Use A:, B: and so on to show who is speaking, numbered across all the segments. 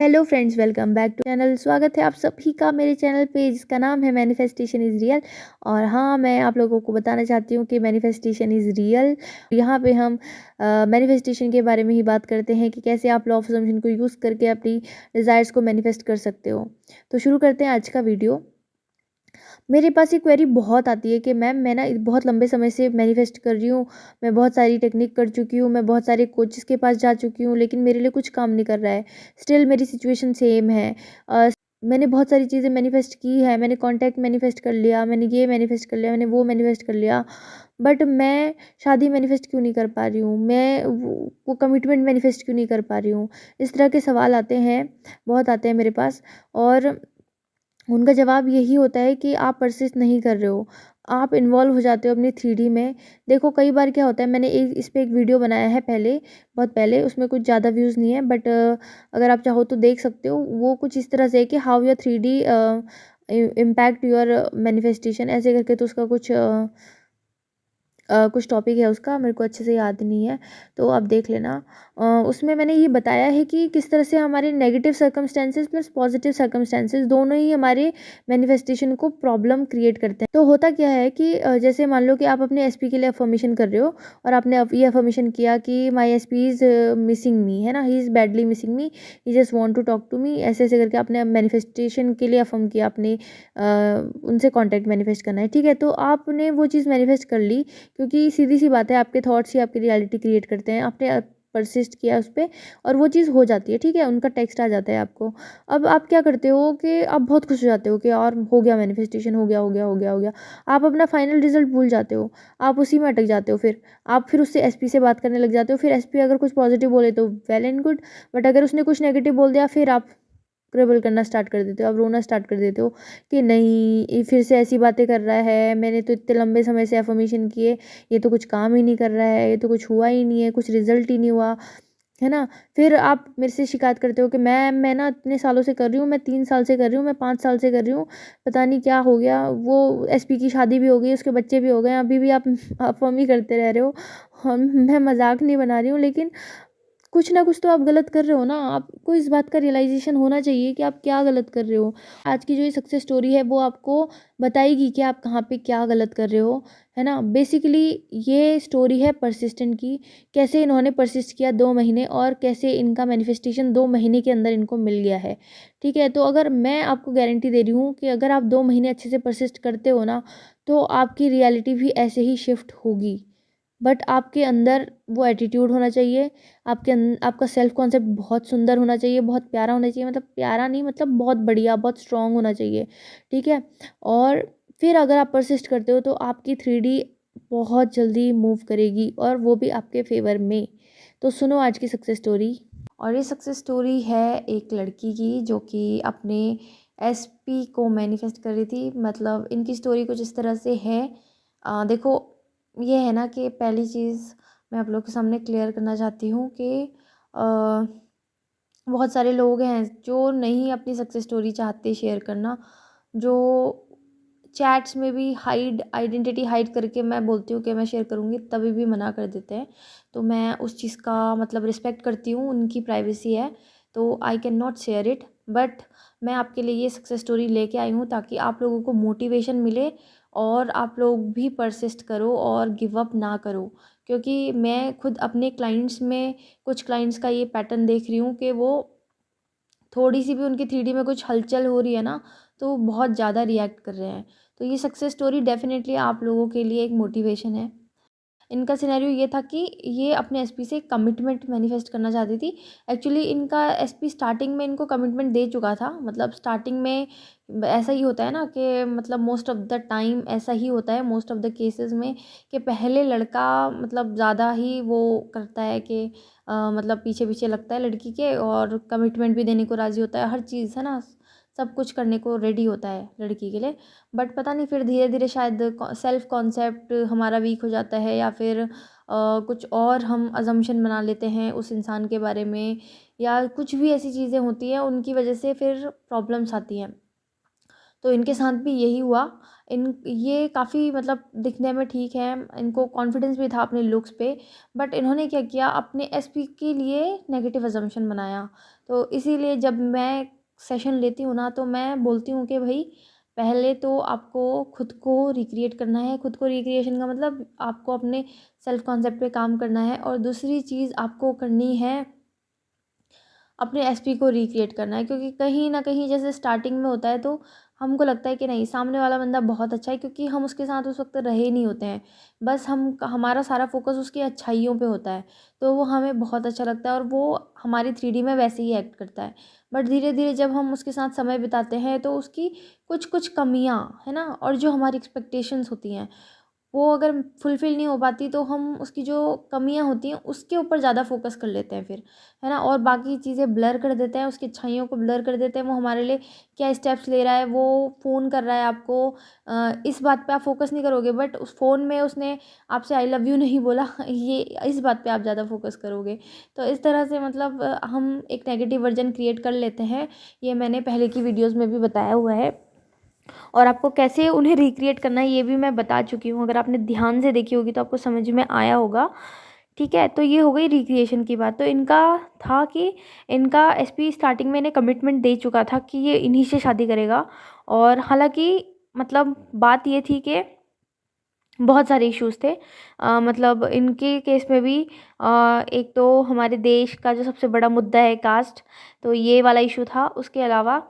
A: Hello friends, welcome back to channel. स्वागत है आप सभी का मेरे चैनल पे जिसका नाम है मैनिफेस्टेशन इज़ रियल। और हाँ, मैं आप लोगों को बताना चाहती हूँ कि मैनिफेस्टेशन इज़ रियल। यहाँ पे हम मैनिफेस्टेशन के बारे में ही बात करते हैं कि कैसे आप लॉ ऑफ अजम्पशन को यूज़ करके अपनी डिज़ायर्स को मैनिफेस्ट कर सकते हो। तो शुरू करते हैं आज का वीडियो। मेरे पास ये क्वेरी बहुत आती है कि मैम मैं ना बहुत लंबे समय से मैनिफेस्ट कर रही हूँ, मैं बहुत सारी टेक्निक कर चुकी हूँ, मैं बहुत सारे कोचेस के पास जा चुकी हूँ, लेकिन मेरे लिए कुछ काम नहीं कर रहा है। स्टिल मेरी सिचुएशन सेम है। मैंने बहुत सारी चीज़ें मैनिफेस्ट की है, मैंने कॉन्टैक्ट मैनिफेस्ट कर लिया, मैंने ये मैनिफेस्ट कर लिया, मैंने वो मैनिफेस्ट कर लिया, बट मैं शादी मैनिफेस्ट क्यों नहीं कर पा रही हूँ, मैं वो कमिटमेंट मैनिफेस्ट क्यों नहीं कर पा रही हूँ। इस तरह के सवाल आते हैं, बहुत आते हैं मेरे पास। और उनका जवाब यही होता है कि आप परसिस्ट नहीं कर रहे हो, आप इन्वॉल्व हो जाते हो अपनी 3D में। देखो कई बार क्या होता है, मैंने इस पे एक वीडियो बनाया है पहले, बहुत पहले, उसमें कुछ ज़्यादा व्यूज़ नहीं है, बट अगर आप चाहो तो देख सकते हो। वो कुछ इस तरह से है कि how your 3D impact your manifestation, ऐसे करके। तो उसका कुछ टॉपिक है उसका, मेरे को अच्छे से याद नहीं है, तो आप देख लेना। उसमें मैंने ये बताया है कि किस तरह से हमारे negative circumstances plus positive circumstances दोनों ही हमारे मैनिफेस्टेशन को प्रॉब्लम क्रिएट करते हैं। तो होता क्या है कि जैसे मान लो कि आप अपने एसपी के लिए अफर्मेशन कर रहे हो, और आपने ये अफर्मेशन किया कि my SP is missing me, है ना, he is badly missing me, he just want to talk to me, ऐसे ऐसे करके आपने मैनिफेस्टेशन के लिए अफर्म किया, आपने उनसे कॉन्टैक्ट मैनिफेस्ट करना है, ठीक है। तो आपने वो चीज़ मैनिफेस्ट कर ली, क्योंकि सीधी सी बात है, आपके थॉट्स ही आपकी रियलिटी क्रिएट करते हैं। आपने परसिस्ट किया उस पर, और वो चीज़ हो जाती है, ठीक है, उनका टेक्स्ट आ जाता है आपको। अब आप क्या करते हो कि आप बहुत खुश हो जाते हो कि और हो गया, मैनिफेस्टेशन हो गया, हो गया, हो गया, हो गया। आप अपना फाइनल रिजल्ट भूल जाते हो, आप उसी में अटक जाते हो। फिर आप उससे एसपी से बात करने लग जाते हो। फिर एसपी अगर कुछ पॉजिटिव बोले तो वेल एंड गुड, बट अगर उसने कुछ नेगेटिव बोल दिया, फिर आप ट्रबल करना स्टार्ट कर देते हो, आप रोना स्टार्ट कर देते हो कि नहीं, ये फिर से ऐसी बातें कर रहा है, मैंने तो इतने लंबे समय से अफर्मेशन किए, ये तो कुछ काम ही नहीं कर रहा है, ये तो कुछ हुआ ही नहीं है, कुछ रिजल्ट ही नहीं हुआ, है ना। फिर आप मेरे से शिकायत करते हो कि मैं ना इतने सालों से कर रही हूँ, मैं 3 साल से कर रही हूँ, मैं 5 साल से कर रही हूँ, पता नहीं क्या हो गया। वो एसपी की शादी भी हो गई, उसके बच्चे भी हो गए, अभी भी आप अफर्म ही करते रह रहे हो। मैं मजाक नहीं बना रही हूँ, लेकिन कुछ ना कुछ तो आप गलत कर रहे हो ना। आपको इस बात का रियलाइजेशन होना चाहिए कि आप क्या गलत कर रहे हो। आज की जो ये सक्सेस स्टोरी है वो आपको बताएगी कि आप कहाँ पे क्या गलत कर रहे हो, है ना। बेसिकली ये स्टोरी है परसिस्टेंट की, कैसे इन्होंने परसिस्ट किया 2 महीने, और कैसे इनका मैनिफेस्टेशन 2 महीने के अंदर इनको मिल गया है, ठीक है। तो अगर मैं आपको गारंटी दे रही हूँ कि अगर आप 2 महीने अच्छे से परसिस्ट करते हो ना, तो आपकी रियलिटी भी ऐसे ही शिफ्ट होगी। बट आपके अंदर वो एटीट्यूड होना चाहिए, आपका सेल्फ कॉन्सेप्ट बहुत सुंदर होना चाहिए, बहुत प्यारा होना चाहिए, मतलब प्यारा नहीं, मतलब बहुत बढ़िया, बहुत स्ट्रांग होना चाहिए, ठीक है। और फिर अगर आप परसिस्ट करते हो तो आपकी 3D बहुत जल्दी मूव करेगी, और वो भी आपके फेवर में। तो सुनो आज की सक्सेस स्टोरी। और ये सक्सेस स्टोरी है एक लड़की की जो कि अपने एसपी को मैनिफेस्ट कर रही थी। मतलब इनकी स्टोरी कुछ इस तरह से है। देखो, ये है ना कि पहली चीज़ मैं आप लोग के सामने क्लियर करना चाहती हूँ कि बहुत सारे लोग हैं जो नहीं अपनी सक्सेस स्टोरी चाहते शेयर करना, जो चैट्स में भी आइडेंटिटी हाइड करके मैं बोलती हूँ कि मैं शेयर करूँगी तभी भी मना कर देते हैं। तो मैं उस चीज़ का मतलब रिस्पेक्ट करती हूँ, उनकी प्राइवेसी है, तो I can not share it. But मैं आपके लिए ये सक्सेस स्टोरी लेके आई हूँ ताकि आप लोगों को मोटिवेशन मिले, और आप लोग भी परसिस्ट करो और गिव अप ना करो। क्योंकि मैं खुद अपने क्लाइंट्स में, कुछ क्लाइंट्स का ये पैटर्न देख रही हूँ कि वो थोड़ी सी भी उनकी 3D में कुछ हलचल हो रही है ना, तो बहुत ज़्यादा रिएक्ट कर रहे हैं। तो ये सक्सेस स्टोरी डेफिनेटली आप लोगों के लिए एक मोटिवेशन है। इनका सिनेरियो ये था कि ये अपने एसपी से कमिटमेंट मैनिफेस्ट करना चाहती थी। एक्चुअली इनका एसपी स्टार्टिंग में इनको कमिटमेंट दे चुका था। मतलब स्टार्टिंग में ऐसा ही होता है ना कि मतलब मोस्ट ऑफ द टाइम ऐसा ही होता है, मोस्ट ऑफ द केसेस में, कि पहले लड़का मतलब ज़्यादा ही वो करता है कि मतलब पीछे पीछे लगता है लड़की के, और कमिटमेंट भी देने को राज़ी होता है, हर चीज़, है ना, सब कुछ करने को रेडी होता है लड़की के लिए। बट पता नहीं फिर धीरे धीरे शायद सेल्फ कॉन्सेप्ट हमारा वीक हो जाता है, या फिर कुछ और हम अजम्पशन बना लेते हैं उस इंसान के बारे में, या कुछ भी ऐसी चीज़ें होती हैं उनकी वजह से फिर प्रॉब्लम्स आती हैं। तो इनके साथ भी यही हुआ। ये काफ़ी मतलब दिखने में ठीक है, इनको कॉन्फिडेंस भी था अपने लुक्स पे, बट इन्होंने क्या किया, अपने एसपी के लिए नेगेटिव अजम्पशन बनाया। तो इसीलिए जब मैं सेशन लेती हूँ ना, तो मैं बोलती हूँ कि भाई पहले तो आपको खुद को रिक्रिएट करना है। खुद को रिक्रिएशन का मतलब आपको अपने सेल्फ कॉन्सेप्ट पे काम करना है, और दूसरी चीज़ आपको करनी है अपने एसपी को रिक्रिएट करना है। क्योंकि कहीं ना कहीं जैसे स्टार्टिंग में होता है तो हमको लगता है कि नहीं, सामने वाला बंदा बहुत अच्छा है, क्योंकि हम उसके साथ उस वक्त रहे नहीं होते हैं, बस हमारा सारा फोकस उसकी अच्छाइयों पे होता है, तो वो हमें बहुत अच्छा लगता है और वो हमारी 3D में वैसे ही एक्ट करता है। बट धीरे धीरे जब हम उसके साथ समय बिताते हैं तो उसकी कुछ कुछ कमियां है ना, और जो हमारी एक्सपेक्टेशंस होती हैं वो अगर फुलफ़िल नहीं हो पाती, तो हम उसकी जो कमियां होती हैं उसके ऊपर ज़्यादा फोकस कर लेते हैं फिर, है ना, और बाकी चीज़ें ब्लर कर देते हैं, उसकी अच्छाइयों को ब्लर कर देते हैं। वो हमारे लिए क्या स्टेप्स ले रहा है, वो फ़ोन कर रहा है आपको, इस बात पे आप फोकस नहीं करोगे, बट उस फ़ोन में उसने आपसे आई लव यू नहीं बोला ये इस बात पे आप ज़्यादा फोकस करोगे। तो इस तरह से मतलब हम एक नेगेटिव वर्जन क्रिएट कर लेते हैं। ये मैंने पहले की वीडियोज़ में भी बताया हुआ है, और आपको कैसे उन्हें रिक्रिएट करना है ये भी मैं बता चुकी हूँ। अगर आपने ध्यान से देखी होगी तो आपको समझ में आया होगा। ठीक है, तो ये हो गई रिक्रिएशन की बात। तो इनका था कि इनका एसपी स्टार्टिंग में इन्हें कमिटमेंट दे चुका था कि ये इन्हीं से शादी करेगा, और हालांकि मतलब बात ये थी कि बहुत सारे इश्यूज थे। मतलब इनके केस में भी एक तो हमारे देश का जो सबसे बड़ा मुद्दा है कास्ट, तो ये वाला इशू था। उसके अलावा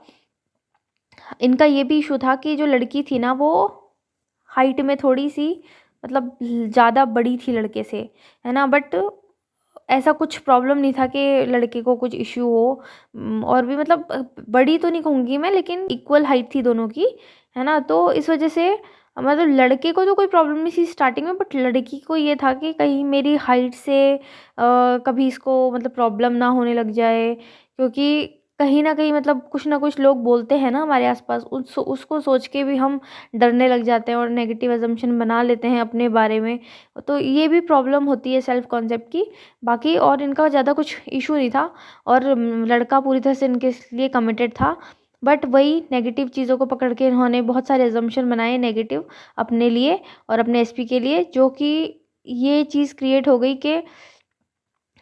A: इनका ये भी इशू था कि जो लड़की थी ना, वो हाइट में थोड़ी सी मतलब ज़्यादा बड़ी थी लड़के से, है ना, बट ऐसा कुछ प्रॉब्लम नहीं था कि लड़के को कुछ इश्यू हो। और भी मतलब बड़ी तो नहीं कहूँगी मैं, लेकिन इक्वल हाइट थी दोनों की, है ना। तो इस वजह से मतलब लड़के को तो कोई प्रॉब्लम नहीं थी स्टार्टिंग में, बट लड़की को ये था कि कहीं मेरी हाइट से कभी इसको मतलब प्रॉब्लम ना होने लग जाए, क्योंकि कहीं ना कहीं मतलब कुछ ना कुछ लोग बोलते हैं ना हमारे आसपास, उसको सोच के भी हम डरने लग जाते हैं और नेगेटिव अजम्पशन बना लेते हैं अपने बारे में। तो ये भी प्रॉब्लम होती है सेल्फ कॉन्सेप्ट की। बाकी और इनका ज़्यादा कुछ इशू नहीं था, और लड़का पूरी तरह से इनके लिए कमिटेड था। बट वही नेगेटिव चीज़ों को पकड़ के इन्होंने बहुत सारे अजम्पशन बनाए नेगेटिव अपने लिए और अपने एसपी के लिए, जो कि ये चीज़ क्रिएट हो गई कि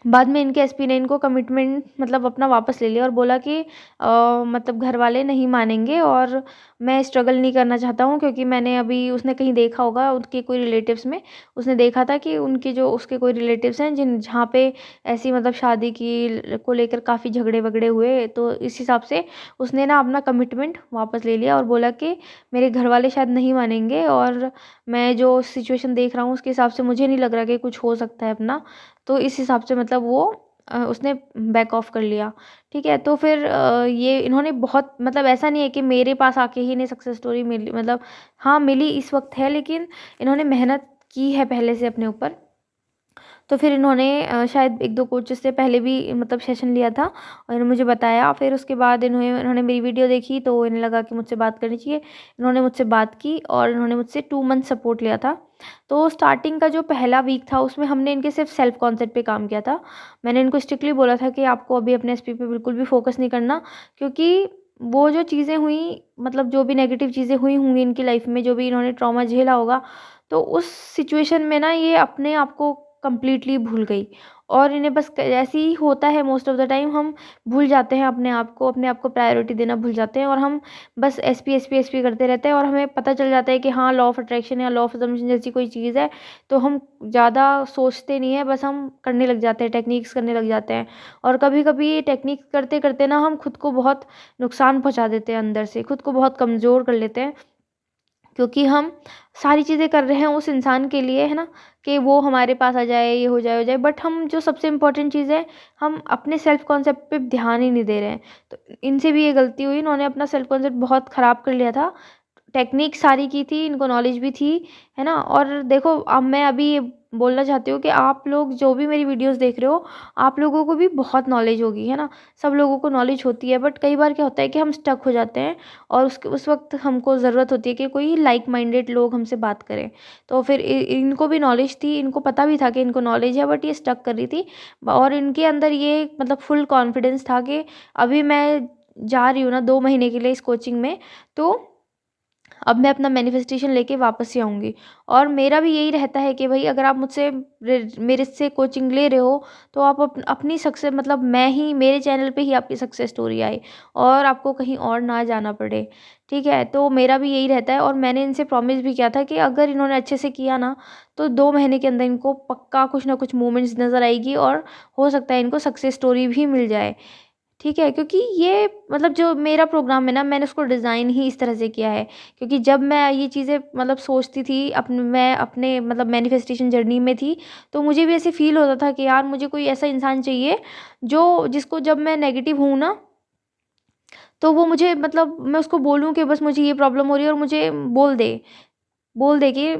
A: बाद में इनके एसपी ने इनको कमिटमेंट मतलब अपना वापस ले लिया और बोला कि मतलब घर वाले नहीं मानेंगे और मैं स्ट्रगल नहीं करना चाहता हूँ, क्योंकि मैंने अभी उसने कहीं देखा होगा उनके कोई रिलेटिव्स में, उसने देखा था कि उनके जो उसके कोई रिलेटिव्स हैं जहाँ पे ऐसी मतलब शादी की को लेकर काफ़ी झगड़े वगड़े हुए। तो इस हिसाब से उसने ना अपना कमिटमेंट वापस ले लिया और बोला कि मेरे घर वाले शायद नहीं मानेंगे, और मैं जो सिचुएशन देख रहा हूँ उसके हिसाब से मुझे नहीं लग रहा कि कुछ हो सकता है अपना। तो इस हिसाब से मतलब वो उसने बैक ऑफ कर लिया। ठीक है, तो फिर ये इन्होंने बहुत मतलब ऐसा नहीं है कि मेरे पास आके ही इन्हें सक्सेस स्टोरी मिली, मतलब हाँ मिली इस वक्त है, लेकिन इन्होंने मेहनत की है पहले से अपने ऊपर। तो फिर इन्होंने शायद 1-2 कोचेस से पहले भी मतलब सेशन लिया था और इन्होंने मुझे बताया। फिर उसके बाद इन्होंने मेरी वीडियो देखी तो इन्हें लगा कि मुझसे बात करनी चाहिए। इन्होंने मुझसे बात की और इन्होंने मुझसे 2 मंथ सपोर्ट लिया था। तो स्टार्टिंग का जो पहला वीक था उसमें हमने इनके सिर्फ सेल्फ कॉन्सेप्ट पे काम किया था। मैंने इनको स्ट्रिक्टली बोला था कि आपको अभी अपने एसपी पे बिल्कुल भी फोकस नहीं करना, क्योंकि वो जो चीज़ें हुई मतलब जो भी नेगेटिव चीज़ें हुई होंगी इनकी लाइफ में, जो भी इन्होंने ट्रॉमा झेला होगा, तो उस सिचुएशन में ना ये अपने आप को कंप्लीटली भूल गई। और इन्हें बस ऐसे ही होता है मोस्ट ऑफ द टाइम, हम भूल जाते हैं अपने आप को प्रायोरिटी देना भूल जाते हैं, और हम बस एसपी एसपी एसपी करते रहते हैं। और हमें पता चल जाता है कि हाँ लॉ ऑफ अट्रैक्शन या लॉ ऑफ असम्पशन जैसी कोई चीज़ है, तो हम ज़्यादा सोचते नहीं है, बस हम करने लग जाते हैं, टेक्निक्स करने लग जाते हैं। और कभी कभी ये टेक्निक्स करते करते ना हम खुद को बहुत नुकसान पहुंचा देते हैं, अंदर से खुद को बहुत कमज़ोर कर लेते हैं, क्योंकि हम सारी चीज़ें कर रहे हैं उस इंसान के लिए, है ना, कि वो हमारे पास आ जाए, ये हो जाए, बट हम जो सबसे इम्पोर्टेंट चीज़ है, हम अपने सेल्फ कॉन्सेप्ट पे ध्यान ही नहीं दे रहे हैं। तो इनसे भी ये गलती हुई, इन्होंने अपना सेल्फ कॉन्सेप्ट बहुत ख़राब कर लिया था। टेक्निक सारी की थी, इनको नॉलेज भी थी, है ना। और देखो अब मैं अभी ये बोलना चाहती हूँ कि आप लोग जो भी मेरी वीडियोस देख रहे हो, आप लोगों को भी बहुत नॉलेज होगी, है ना, सब लोगों को नॉलेज होती है। बट कई बार क्या होता है कि हम स्टक हो जाते हैं, और उस वक्त हमको ज़रूरत होती है कि कोई लाइक माइंडेड लोग हमसे बात करें। तो फिर इनको भी नॉलेज थी, इनको पता भी था कि इनको नॉलेज है, बट ये स्टक कर रही थी। और इनके अंदर ये मतलब फुल कॉन्फिडेंस था कि अभी मैं जा रही हूँ ना 2 महीने के लिए इस कोचिंग में, तो अब मैं अपना मैनिफेस्टेशन लेके वापस से आऊँगी। और मेरा भी यही रहता है कि भाई अगर आप मुझसे मेरे से कोचिंग ले रहे हो, तो आप अपनी सक्सेस मतलब मैं ही मेरे चैनल पे ही आपकी सक्सेस स्टोरी आए और आपको कहीं और ना जाना पड़े, ठीक है? तो मेरा भी यही रहता है और मैंने इनसे प्रॉमिस भी किया था कि अगर इन्होंने अच्छे से किया ना, तो 2 महीने के अंदर इनको पक्का कुछ ना कुछ मूवमेंट्स नज़र आएगी और हो सकता है इनको सक्सेस स्टोरी भी मिल जाए। ठीक है, क्योंकि ये मतलब जो मेरा प्रोग्राम है ना, मैंने उसको डिज़ाइन ही इस तरह से किया है, क्योंकि जब मैं ये चीज़ें मतलब सोचती थी मैं अपने मतलब मैनिफेस्टेशन जर्नी में थी, तो मुझे भी ऐसे फ़ील होता था कि यार मुझे कोई ऐसा इंसान चाहिए जो जिसको जब मैं नेगेटिव हूँ ना, तो वो मुझे मतलब मैं उसको बोलूँ कि बस मुझे ये प्रॉब्लम हो रही है और मुझे बोल दे कि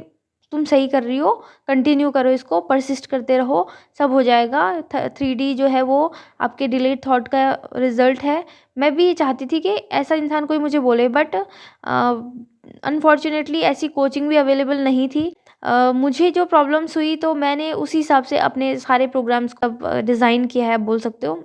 A: तुम सही कर रही हो, कंटिन्यू करो इसको, पर्सिस्ट करते रहो, सब हो जाएगा। 3D जो है वो आपके डिलेड थॉट का रिज़ल्ट है। मैं भी ये चाहती थी कि ऐसा इंसान कोई मुझे बोले, बट अनफॉर्च्युनेटली ऐसी कोचिंग भी अवेलेबल नहीं थी। मुझे जो प्रॉब्लम्स हुई तो मैंने उसी हिसाब से अपने सारे प्रोग्राम्स का डिज़ाइन किया है, आप बोल सकते हो।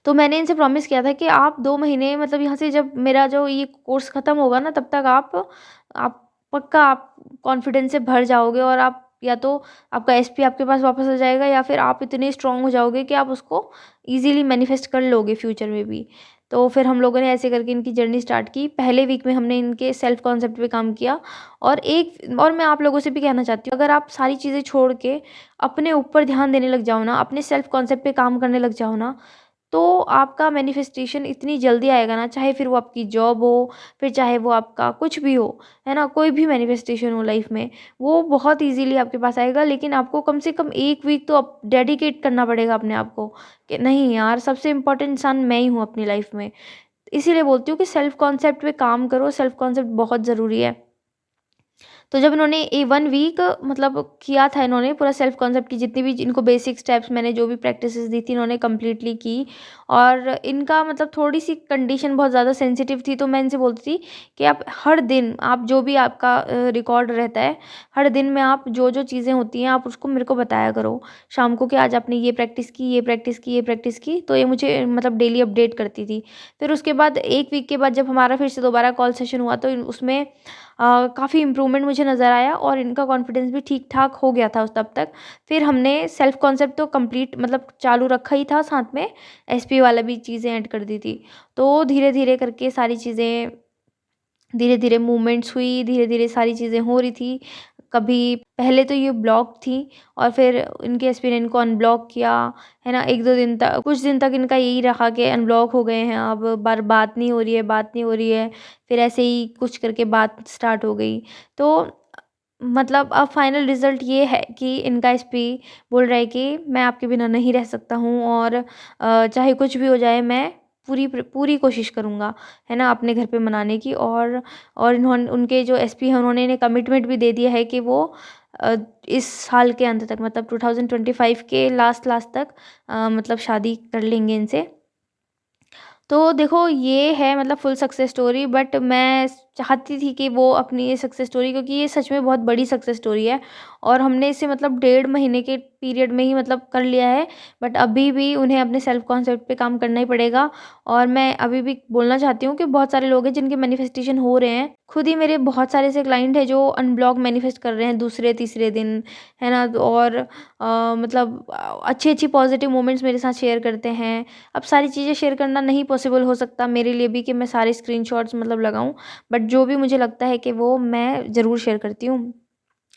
A: तो मैंने इनसे प्रॉमिस किया था कि आप 2 महीने मतलब यहाँ से जब मेरा जो ये कोर्स ख़त्म होगा ना, तब तक आप पक्का आप कॉन्फिडेंस से भर जाओगे और आप या तो आपका एसपी आपके पास वापस आ जाएगा या फिर आप इतने स्ट्रॉन्ग हो जाओगे कि आप उसको ईज़िली मैनिफेस्ट कर लोगे फ्यूचर में भी। तो फिर हम लोगों ने ऐसे करके इनकी जर्नी स्टार्ट की। पहले वीक में हमने इनके सेल्फ कॉन्सेप्ट पे काम किया और मैं आप लोगों से भी कहना चाहती हूँ, अगर आप सारी चीज़ें छोड़ के अपने ऊपर ध्यान देने लग जाओ ना, अपने सेल्फ कॉन्सेप्ट पे काम करने लग जाओ ना, तो आपका मैनिफेस्टेशन इतनी जल्दी आएगा ना, चाहे फिर वो आपकी जॉब हो, फिर चाहे वो आपका कुछ भी हो, है ना? कोई भी मैनिफेस्टेशन हो लाइफ में, वो बहुत ईज़िली आपके पास आएगा। लेकिन आपको कम से कम 1 वीक तो आप डेडिकेट करना पड़ेगा अपने आप को कि नहीं यार, सबसे इम्पोर्टेंट इंसान मैं ही हूँ अपनी लाइफ में। इसीलिए बोलती हूँ कि सेल्फ कॉन्सेप्ट पे काम करो, सेल्फ कॉन्सेप्ट बहुत ज़रूरी है। तो जब इन्होंने 1 वीक मतलब किया था, इन्होंने पूरा सेल्फ कॉन्सेप्ट की जितनी भी इनको बेसिक स्टेप्स मैंने जो भी प्रैक्टिसेस दी थी, इन्होंने कंप्लीटली की। और इनका मतलब थोड़ी-सी कंडीशन बहुत ज़्यादा सेंसिटिव थी, तो मैं इनसे बोलती थी कि आप हर दिन आप जो भी आपका रिकॉर्ड रहता है, हर दिन में आप जो-जो चीज़ें होती हैं, आप उसको मेरे को बताया करो। शाम को कि आज आपने ये प्रैक्टिस की, ये प्रैक्टिस की, ये प्रैक्टिस की, तो ये मुझे मतलब डेली अपडेट करती थी। फिर उसके बाद 1 वीक के बाद जब हमारा फिर से दोबारा कॉल सेशन हुआ, तो उसमें काफ़ी इम्प्रूवमेंट मुझे नज़र आया और इनका कॉन्फिडेंस भी ठीक-ठाक हो गया था उस तब तक। फिर हमने सेल्फ कॉन्सेप्ट तो कंप्लीट मतलब चालू रखा ही था, साथ में एसपी वाला भी चीज़ें ऐड कर दी थी। तो धीरे-धीरे करके सारी चीज़ें धीरे-धीरे मूवमेंट्स हुई, धीरे-धीरे सारी चीज़ें हो रही थी। कभी पहले तो ये ब्लॉक थी और फिर इनके एसपी ने इनको अनब्लॉक किया, है ना? 1-2 दिन तक कुछ दिन तक इनका यही रहा कि अनब्लॉक हो गए हैं, अब बार बात नहीं हो रही है, बात नहीं हो रही है। फिर ऐसे ही कुछ करके बात स्टार्ट हो गई। तो मतलब अब फाइनल रिज़ल्ट ये है कि इनका एसपी बोल रहा है कि मैं आपके बिना नहीं रह सकता हूँ और चाहे कुछ भी हो जाए मैं पूरी कोशिश करूँगा, है ना? अपने घर पे मनाने की। और इन्होंने उनके जो एसपी हैं उन्होंने इन्हें कमिटमेंट भी दे दिया है कि वो इस साल के अंत तक मतलब 2025 के लास्ट तक मतलब शादी कर लेंगे इनसे। तो देखो ये है मतलब फुल सक्सेस स्टोरी, बट मैं चाहती थी कि वो अपनी ये सक्सेस स्टोरी, क्योंकि ये सच में बहुत बड़ी सक्सेस स्टोरी है और हमने इसे मतलब 1.5 महीने के पीरियड में ही मतलब कर लिया है। बट अभी भी उन्हें अपने सेल्फ कॉन्सेप्ट पे काम करना ही पड़ेगा। और मैं अभी भी बोलना चाहती हूँ कि बहुत सारे लोग हैं जिनके मैनिफेस्टेशन हो रहे हैं। खुद ही मेरे बहुत सारे ऐसे क्लाइंट हैं जो अनब्लॉक मैनिफेस्ट कर रहे हैं दूसरे तीसरे दिन, है ना? और मतलब अच्छी-अच्छी पॉजिटिव मोमेंट्स मेरे साथ शेयर करते हैं। अब सारी चीज़ें शेयर करना नहीं पॉसिबल हो सकता मेरे लिए भी कि मैं सारे स्क्रीनशॉट्स मतलब लगाऊँ, बट जो भी मुझे लगता है कि वो मैं ज़रूर शेयर करती हूँ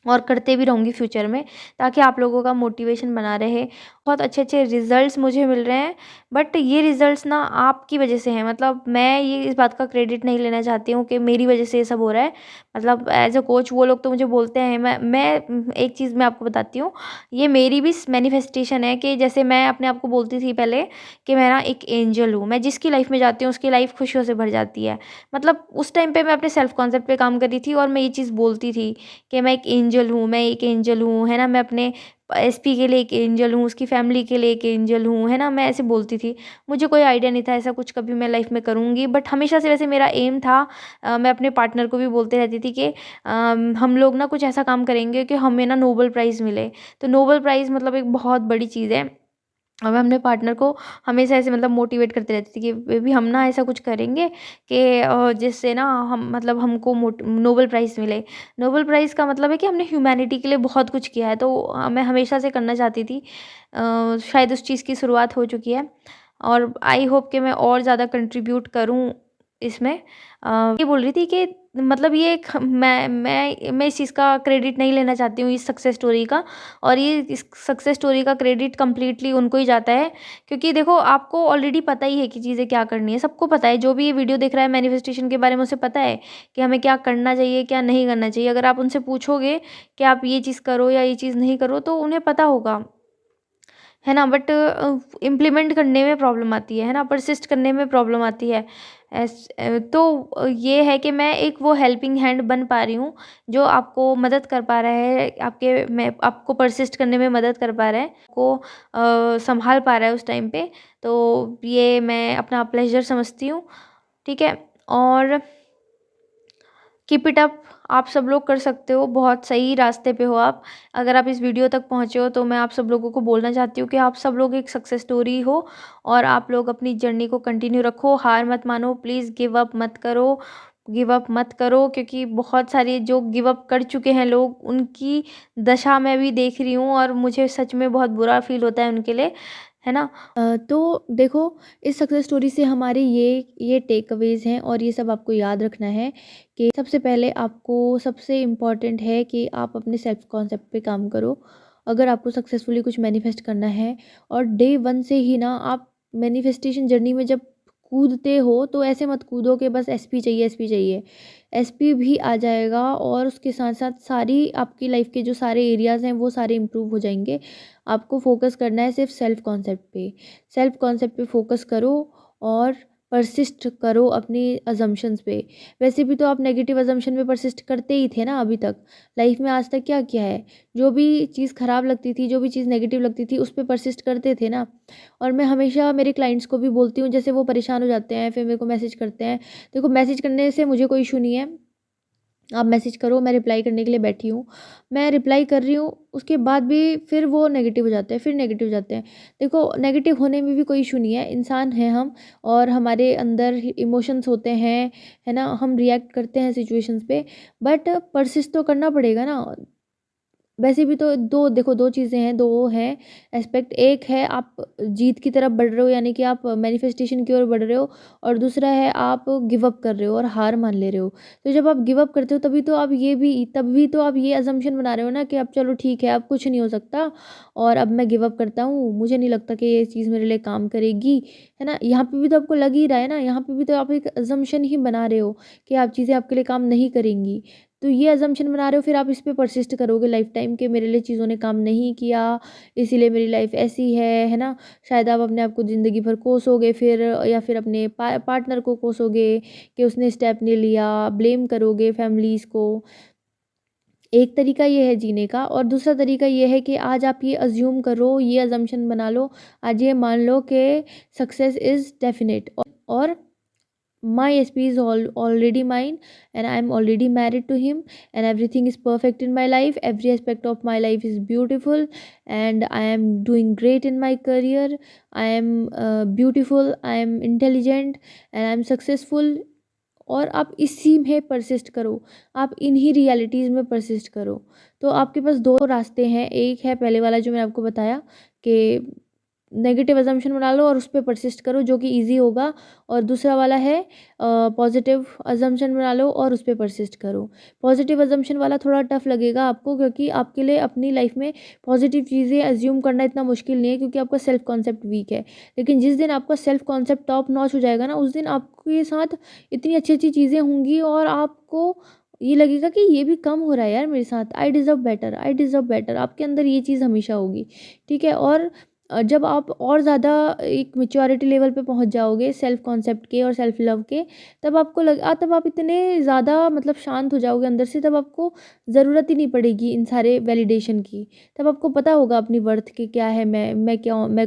A: और करते भी रहूँगी फ्यूचर में, ताकि आप लोगों का मोटिवेशन बना रहे। बहुत अच्छे-अच्छे रिज़ल्ट्स मुझे मिल रहे हैं, बट ये रिज़ल्ट्स ना आपकी वजह से हैं। मतलब मैं ये इस बात का क्रेडिट नहीं लेना चाहती हूँ कि मेरी वजह से ये सब हो रहा है। मतलब एज़ अ कोच वो लोग तो मुझे बोलते हैं, एक चीज़ मैं आपको बताती हूँ, ये मेरी भी मैनिफेस्टेशन है कि जैसे मैं अपने आप को बोलती थी पहले कि मैं ना एक एंजल हूँ, मैं जिसकी लाइफ़ में जाती हूँ उसकी लाइफ़ खुशियों से भर जाती है। मतलब उस टाइम पे मैं अपने सेल्फ कॉन्सेप्ट पे काम कर रही थी और मैं ये चीज़ बोलती थी कि मैं एक एंजल हूँ, है ना? मैं अपने एसपी के लिए एक एंजल हूँ, उसकी फैमिली के लिए एक एंजल हूँ, है ना? मैं ऐसे बोलती थी। मुझे कोई आइडिया नहीं था ऐसा कुछ कभी मैं लाइफ़ में करूँगी, बट हमेशा से वैसे मेरा एम था। मैं अपने पार्टनर को भी बोलते रहती थी कि हम लोग ना कुछ ऐसा काम करेंगे कि हमें ना नोबेल प्राइज़ मिले। तो नोबेल प्राइज़ मतलब एक बहुत बड़ी चीज़ है। और मैं अपने पार्टनर को हमेशा ऐसे मतलब मोटिवेट करती रहती थी कि बेबी हम ना ऐसा कुछ करेंगे कि जिससे ना हम मतलब हमको नोबेल प्राइज़ मिले। नोबेल प्राइज़ का मतलब है कि हमने ह्यूमैनिटी के लिए बहुत कुछ किया है, तो मैं हमेशा से करना चाहती थी। शायद उस चीज़ की शुरुआत हो चुकी है और आई होप कि मैं और ज़्यादा कंट्रीब्यूट करूँ इसमें। ये बोल रही थी कि मतलब ये एक मैं इस चीज़ का क्रेडिट नहीं लेना चाहती हूँ इस सक्सेस स्टोरी का, और ये इस सक्सेस स्टोरी का क्रेडिट कंप्लीटली उनको ही जाता है, क्योंकि देखो आपको ऑलरेडी पता ही है कि चीज़ें क्या करनी है, सबको पता है। जो भी ये वीडियो देख रहा है मैनिफेस्टेशन के बारे में, उसे पता है कि हमें क्या करना चाहिए, क्या नहीं करना चाहिए। अगर आप उनसे पूछोगे कि आप ये चीज़ करो या ये चीज़ नहीं करो, तो उन्हें पता होगा, है ना? बट इम्प्लीमेंट करने में प्रॉब्लम आती है ना? परसिस्ट करने में प्रॉब्लम आती है। तो ये है कि मैं एक वो हेल्पिंग हैंड बन पा रही हूँ, जो आपको मदद कर पा रहा है, आपको परसिस्ट करने में मदद कर पा रहा है, को सँभाल पा रहा है उस टाइम पे। तो ये मैं अपना प्लेज़र समझती हूँ, ठीक है? और कीप इट अप, आप सब लोग कर सकते हो, बहुत सही रास्ते पे हो आप। अगर आप इस वीडियो तक पहुँचे हो, तो मैं आप सब लोगों को बोलना चाहती हूँ कि आप सब लोग एक सक्सेस स्टोरी हो और आप लोग अपनी जर्नी को कंटिन्यू रखो, हार मत मानो, प्लीज़ गिव अप मत करो, क्योंकि बहुत सारे जो गिव अप कर चुके हैं लोग, उनकी दशा मैं भी देख रही हूँ और मुझे सच में बहुत बुरा फ़ील होता है उनके लिए, है ना? तो देखो, इस सक्सेस स्टोरी से हमारे ये टेक अवेज़ हैं और ये सब आपको याद रखना है कि सबसे पहले आपको सबसे इम्पॉर्टेंट है कि आप अपने सेल्फ कॉन्सेप्ट पे काम करो। अगर आपको सक्सेसफुली कुछ मैनिफेस्ट करना है और डे 1 से ही ना आप मैनिफेस्टेशन जर्नी में जब कूदते हो, तो ऐसे मत कूदो कि बस एसपी चाहिए, एसपी चाहिए। एसपी भी आ जाएगा और उसके साथ-साथ सारी आपकी लाइफ़ के जो सारे एरियाज़ हैं, वो सारे इम्प्रूव हो जाएँगे। आपको फ़ोकस करना है सिर्फ सेल्फ कॉन्सेप्ट पे। सेल्फ कॉन्सेप्ट पे फ़ोकस करो और परसिस्ट करो अपनी अज़म्पशन्स पे। वैसे भी तो आप नेगेटिव अज़म्पशन में परसिस्ट करते ही थे ना अभी तक। लाइफ़ में आज तक क्या किया है? जो भी चीज़ ख़राब लगती थी, जो भी चीज़ नेगेटिव लगती थी, उस पे परसिस्ट करते थे ना। और मैं हमेशा मेरे क्लाइंट्स को भी बोलती हूँ, जैसे वो परेशान हो जाते हैं, फिर मेरे को मैसेज करते हैं। देखो, मैसेज करने से मुझे कोई इश्यू नहीं है। आप मैसेज करो, मैं रिप्लाई करने के लिए बैठी हूँ। मैं रिप्लाई कर रही हूँ, उसके बाद भी फिर वो नेगेटिव हो जाते हैं, फिर नेगेटिव हो जाते हैं। देखो, नेगेटिव होने में भी कोई इश्यू नहीं है, इंसान हैं हम और हमारे अंदर इमोशंस होते हैं, है ना? हम रिएक्ट करते हैं सिचुएशंस पे, बट परसिस्ट तो करना पड़ेगा ना। वैसे भी तो 2 चीज़ें हैं, 2 हैं एस्पेक्ट। एक है आप जीत की तरफ बढ़ रहे हो, यानी कि आप मैनिफेस्टेशन की ओर बढ़ रहे हो, और दूसरा है आप गिव अप कर रहे हो और हार मान ले रहे हो। तो जब आप गिव अप करते हो, तभी तो आप ये अज़म्पशन बना रहे हो ना कि अब चलो ठीक है, अब कुछ नहीं हो सकता और अब मैं गिव अप करता हूँ, मुझे नहीं लगता कि ये चीज़ मेरे लिए काम करेगी, है ना? यहाँ पे भी तो आपको लग ही रहा है ना, यहाँ पे भी तो आप एक अज़म्पशन ही बना रहे हो कि आप चीज़ें आपके लिए काम नहीं करेंगी। तो ये अज़म्पशन बना रहे हो, फिर आप इस पे पर्सिस्ट करोगे लाइफ़ टाइम कि मेरे लिए चीज़ों ने काम नहीं किया, इसीलिए मेरी लाइफ़ ऐसी है ना? शायद आप अपने आप को ज़िंदगी भर कोसोगे फिर, या फिर अपने पार्टनर को कोसोगे कि उसने स्टेप नहीं लिया, ब्लेम करोगे फैमिलीज़ को। एक तरीका ये है जीने का, और दूसरा तरीका ये है कि आज आप ये अज़्यूम करो, ये अज़म्पशन बना लो, आज ये मान लो कि सक्सेस इज़ डेफ़िनिट, और my SP is already mine, and I'm already married to him, and everything is perfect in my life. Every aspect of my life is beautiful, and I am doing great in my career. I am beautiful, I am intelligent, and I'm successful. और आप इसी में persist करो, आप इन्हीं realities में persist करो। तो आपके पास 2 रास्ते हैं, एक है पहले वाला जो मैंने आपको बताया कि नेगेटिव अज़म्पशन बना लो और उस पे परसिस्ट करो, जो कि ईज़ी होगा, और दूसरा वाला है पॉज़िटिव अज़म्पशन बना लो और उस पे परसिस्ट करो। पॉज़िटिव अज़म्पशन वाला थोड़ा टफ़ लगेगा आपको, क्योंकि आपके लिए अपनी लाइफ़ में पॉज़िटिव चीज़ें अज़्यूम करना इतना मुश्किल नहीं है, क्योंकि आपका सेल्फ़ कॉन्सेप्ट वीक है। लेकिन जिस दिन आपका सेल्फ़ कॉन्सेप्ट टॉप नॉच हो जाएगा ना, उस दिन आपके साथ इतनी अच्छी-अच्छी चीज़ें होंगी और आपको ये लगेगा कि ये भी कम हो रहा है यार मेरे साथ, I deserve better, I deserve better. आपके अंदर ये चीज़ हमेशा होगी, ठीक है? और जब आप और ज़्यादा एक मैच्योरिटी लेवल पे पहुंच जाओगे सेल्फ कॉन्सेप्ट के और सेल्फ लव के, तब आप इतने ज़्यादा मतलब शांत हो जाओगे अंदर से, तब आपको ज़रूरत ही नहीं पड़ेगी इन सारे वैलिडेशन की। तब आपको पता होगा अपनी वर्थ की क्या है, मैं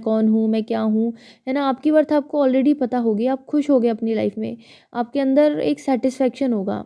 A: कौन हूँ, मैं क्या हूँ, है ना? आपकी वर्थ आपको ऑलरेडी पता होगी, आप खुश होगे अपनी लाइफ में, आपके अंदर एक सेटिस्फेक्शन होगा।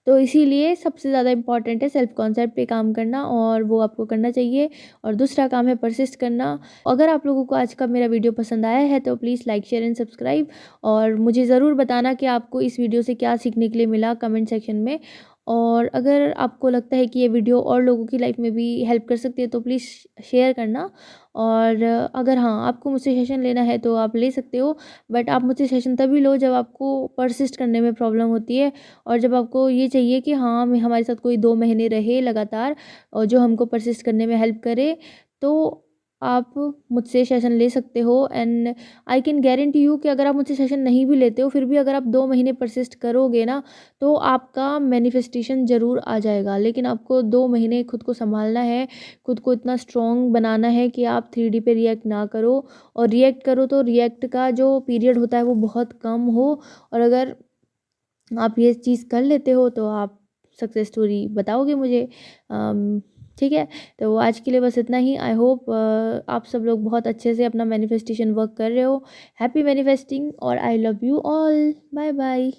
A: तो इसीलिए सबसे ज़्यादा इम्पॉर्टेंट है सेल्फ कॉन्सेप्ट पे काम करना, और वो आपको करना चाहिए। और दूसरा काम है परसिस्ट करना। अगर आप लोगों को आज का मेरा वीडियो पसंद आया है तो please like share and subscribe, और मुझे ज़रूर बताना कि आपको इस वीडियो से क्या सीखने के लिए मिला कमेंट सेक्शन में। और अगर आपको लगता है कि ये वीडियो और लोगों की लाइफ में भी हेल्प कर सकती है तो प्लीज़ शेयर करना। और अगर हाँ, आपको मुझसे सेशन लेना है तो आप ले सकते हो, बट आप मुझसे सेशन तभी लो जब आपको परसिस्ट करने में प्रॉब्लम होती है, और जब आपको ये चाहिए कि हाँ, हमारे साथ कोई 2 महीने रहे लगातार और जो हमको परसिस्ट करने में हेल्प करे, तो आप मुझसे सेशन ले सकते हो। And I can guarantee you कि अगर आप मुझसे सेशन नहीं भी लेते हो, फिर भी अगर आप 2 महीने परसिस्ट करोगे ना, तो आपका मैनिफेस्टेशन ज़रूर आ जाएगा। लेकिन आपको 2 महीने खुद को संभालना है, खुद को इतना स्ट्रॉन्ग बनाना है कि आप 3D पे रिएक्ट ना करो, और रिएक्ट करो तो रिएक्ट का जो पीरियड होता है वो बहुत कम हो। और अगर आप ये चीज़ कर लेते हो तो आप सक्सेस स्टोरी बताओगे मुझे। ठीक है, तो आज के लिए बस इतना ही। आई होप आप सब लोग बहुत अच्छे से अपना मैनिफेस्टेशन वर्क कर रहे हो। हैप्पी मैनिफेस्टिंग, और I love you all. Bye bye.